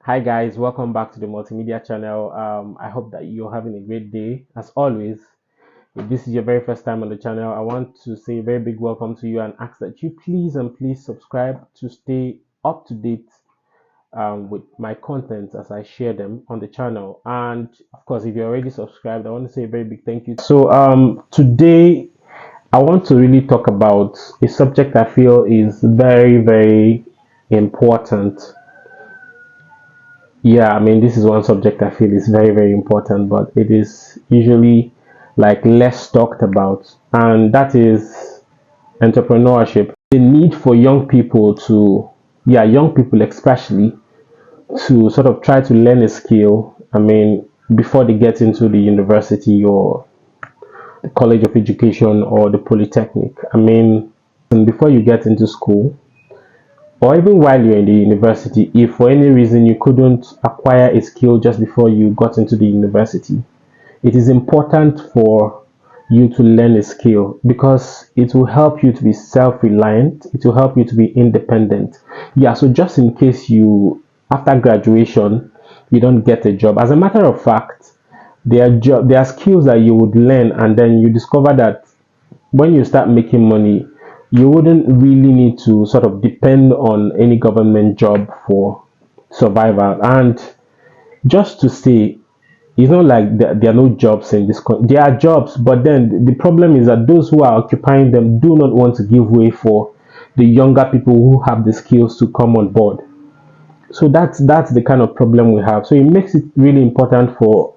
Hi guys, welcome back to the multimedia channel. I hope that you're having a great day. As always, if this is your very first time on the channel, I want to say a very big welcome to you and ask that you please and please subscribe to stay up to date with my content as I share them on the channel. And of course, if you're already subscribed, I want to say a very big thank you. So today I want to really talk about a subject I feel is very important. Yeah, I mean, this is one subject I feel is very important, but it is usually like less talked about, and that is entrepreneurship. The need for young people to, yeah, young people especially, to sort of try to learn a skill. I mean, before they get into the university or the college of education or the polytechnic. I mean, and before you get into school, or even while you're in the university, if for any reason you couldn't acquire a skill just before you got into the university, it is important for you to learn a skill because it will help you to be self-reliant, it will help you to be independent. Yeah, so just in case you, after graduation, you don't get a job. As a matter of fact, there are skills that you would learn and then you discover that when you start making money, you wouldn't really need to sort of depend on any government job for survival. And just to say, it's not like there are no jobs in this country. There are jobs, but then the problem is that those who are occupying them do not want to give way for the younger people who have the skills to come on board. So that's the kind of problem we have. So it makes it really important for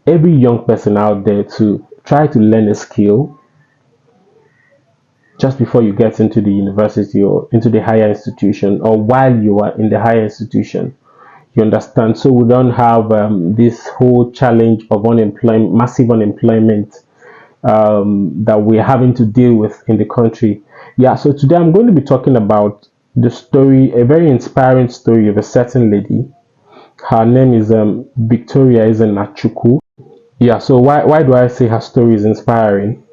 every young person out there to try to learn a skill just before you get into the university or into the higher institution or while you are in the higher institution. You understand? So we don't have this whole challenge of unemployment, massive unemployment that we're having to deal with in the country. Yeah, so today I'm going to be talking about the story, a very inspiring story of a certain lady. Her name is Victoria Izenachuku. Yeah, so why do I say her story is inspiring?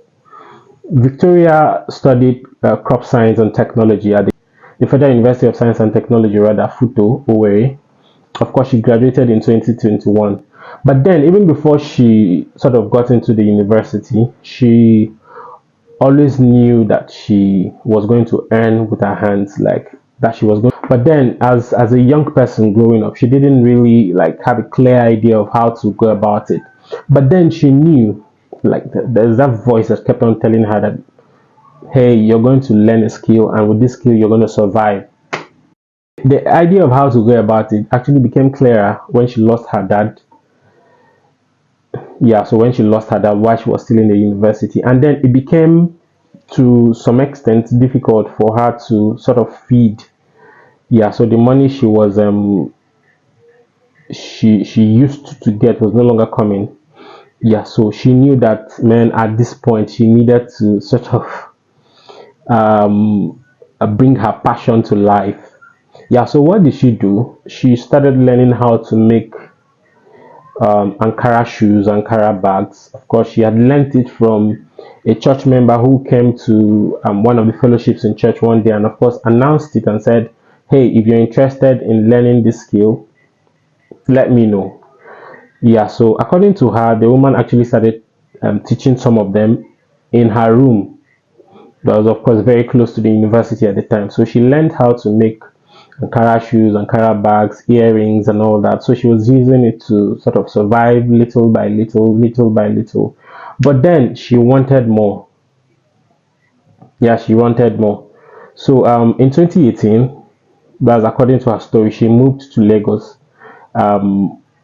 Victoria studied crop science and technology at the Federal University of Science and Technology, rather FUTO, Owerri. Of course, she graduated in 2021. But then, even before she sort of got into the university, she always knew that she was going to earn with her hands, like that she was going. But then, as a young person growing up, she didn't really like have a clear idea of how to go about it. But then she knew, like there's that voice that kept on telling her that, hey, you're going to learn a skill, and with this skill, you're going to survive. The idea of how to go about it actually became clearer when she lost her dad. Yeah, so when she lost her dad while she was still in the university, and then it became to some extent difficult for her to sort of feed. Yeah, so the money she used to get was no longer coming. Yeah, so she knew that, man, at this point she needed to sort of bring her passion to life. Yeah, so what did she do? She started learning how to make Ankara shoes, Ankara bags. Of course, she had learnt it from a church member who came to one of the fellowships in church one day and, of course, announced it and said, hey, if you're interested in learning this skill, let me know. Yeah, so according to her, the woman actually started teaching some of them in her room. That was, of course, very close to the university at the time. So she learned how to make Ankara shoes, Ankara bags, earrings, and all that. So she was using it to sort of survive little by little, little by little. But then she wanted more. Yeah, she wanted more. So in 2018, that's according to her story, she moved to Lagos,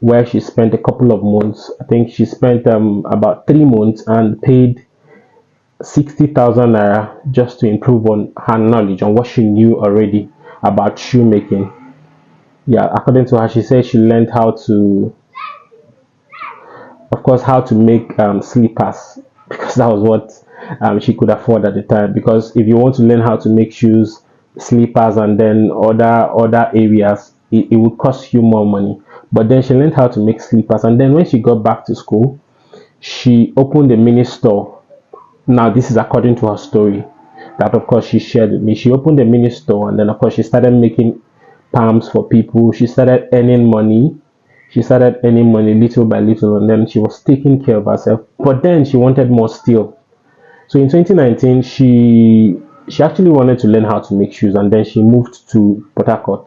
where she spent a couple of months. I think she spent about 3 months and paid 60,000 naira just to improve on her knowledge on what she knew already about shoemaking. Yeah, according to her, she said she learned how to, of course, how to make slippers because that was what she could afford at the time. Because if you want to learn how to make shoes, slippers, and then other areas, it would cost you more money. But then she learned how to make slippers, and then when she got back to school, she opened a mini store. Now, this is according to her story that, of course, she shared with me. She opened a mini store, and then, of course, she started making palms for people. She started earning money. She started earning money little by little, and then she was taking care of herself. But then she wanted more still. So in 2019, she actually wanted to learn how to make shoes, and then she moved to Port Harcourt,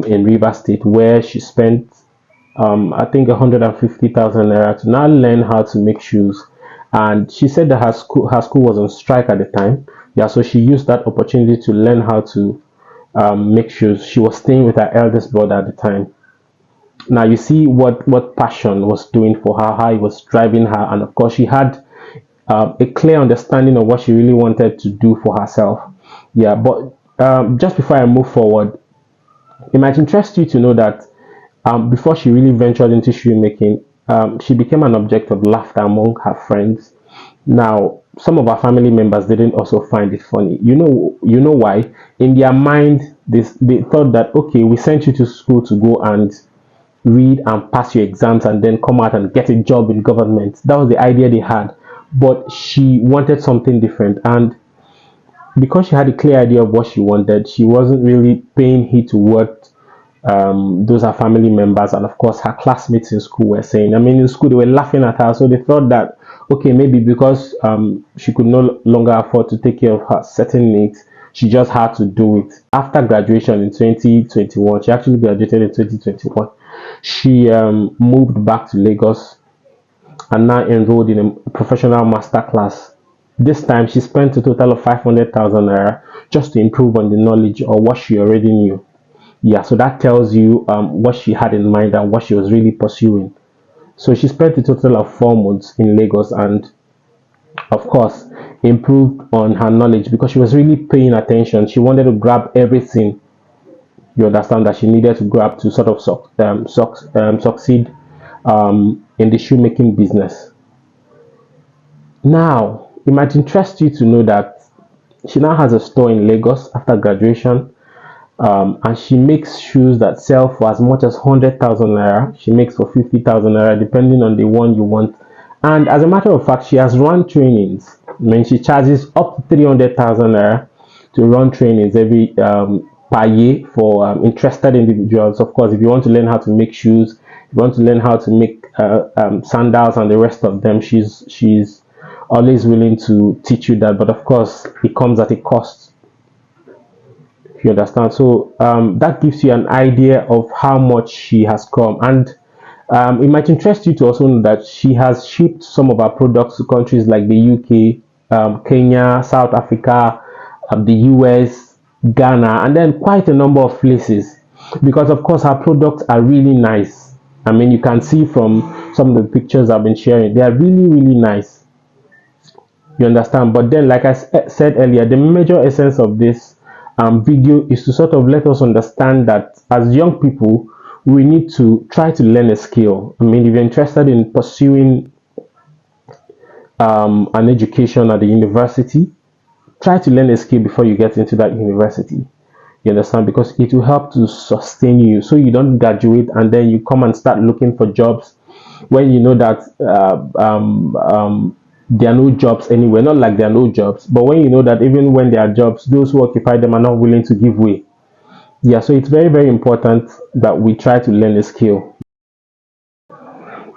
in Rivers State, where she spent I think 150,000 naira to now learn how to make shoes. And she said that her school was on strike at the time. Yeah, so she used that opportunity to learn how to make shoes. She was staying with her eldest brother at the time. Now you see what passion was doing for her, how it was driving her, and of course she had a clear understanding of what she really wanted to do for herself. Yeah, but just before I move forward, it might interest you to know that before she really ventured into shoemaking, she became an object of laughter among her friends. Now, some of her family members didn't also find it funny. You know why? In their mind, they thought that okay, we sent you to school to go and read and pass your exams and then come out and get a job in government. That was the idea they had. But she wanted something different, and because she had a clear idea of what she wanted, she wasn't really paying heed to what those are family members and of course her classmates in school were saying. I mean, in school they were laughing at her, so they thought that okay, maybe because she could no longer afford to take care of her certain needs, she just had to do it. After graduation in 2021, she actually graduated in 2021. She moved back to Lagos and now enrolled in a professional master class. This time she spent a total of 500,000 naira just to improve on the knowledge or what she already knew. Yeah, so that tells you what she had in mind and what she was really pursuing. So she spent a total of 4 months in Lagos and, of course, improved on her knowledge because she was really paying attention. She wanted to grab everything, you understand, that she needed to grab to sort of succeed in the shoemaking business. Now, it might interest you to know that she now has a store in Lagos after graduation, and she makes shoes that sell for as much as 100,000 naira. She makes for 50,000 naira, depending on the one you want. And as a matter of fact, she has run trainings. I mean, she charges up to 300,000 naira to run trainings every per year for interested individuals. Of course, if you want to learn how to make shoes, if you want to learn how to make sandals and the rest of them, she's always willing to teach you that. But of course, it comes at a cost. You understand? So that gives you an idea of how much she has come. And it might interest you to also know that she has shipped some of her products to countries like the UK, Kenya, South Africa, the US, Ghana, and then quite a number of places. Because of course her products are really nice. I mean, you can see from some of the pictures I've been sharing, they are really, really nice. You understand? But then, like I said earlier, the major essence of this video is to sort of let us understand that as young people, we need to try to learn a skill. I mean, if you're interested in pursuing an education at the university, try to learn a skill before you get into that university. You understand? Because it will help to sustain you, so you don't graduate and then you come and start looking for jobs when you know that there are no jobs anywhere. Not like there are no jobs, but when you know that even when there are jobs, those who occupy them are not willing to give way. Yeah, so it's very, very important that we try to learn a skill.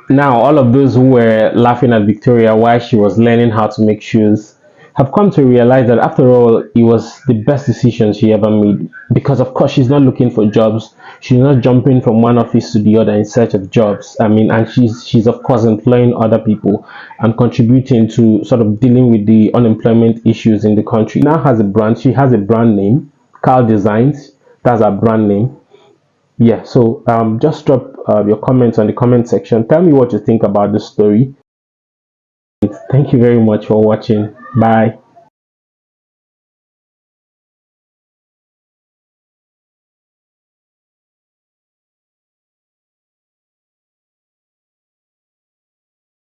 Now, all of those who were laughing at Victoria while she was learning how to make shoes have come to realize that after all, it was the best decision she ever made. Because of course, she's not looking for jobs. She's not jumping from one office to the other in search of jobs. I mean, and she's of course employing other people and contributing to sort of dealing with the unemployment issues in the country. Now has a brand. She has a brand name, Carl Designs. That's her brand name. Yeah, so just drop your comments on the comment section. Tell me what you think about this story. Thank you very much for watching. Bye.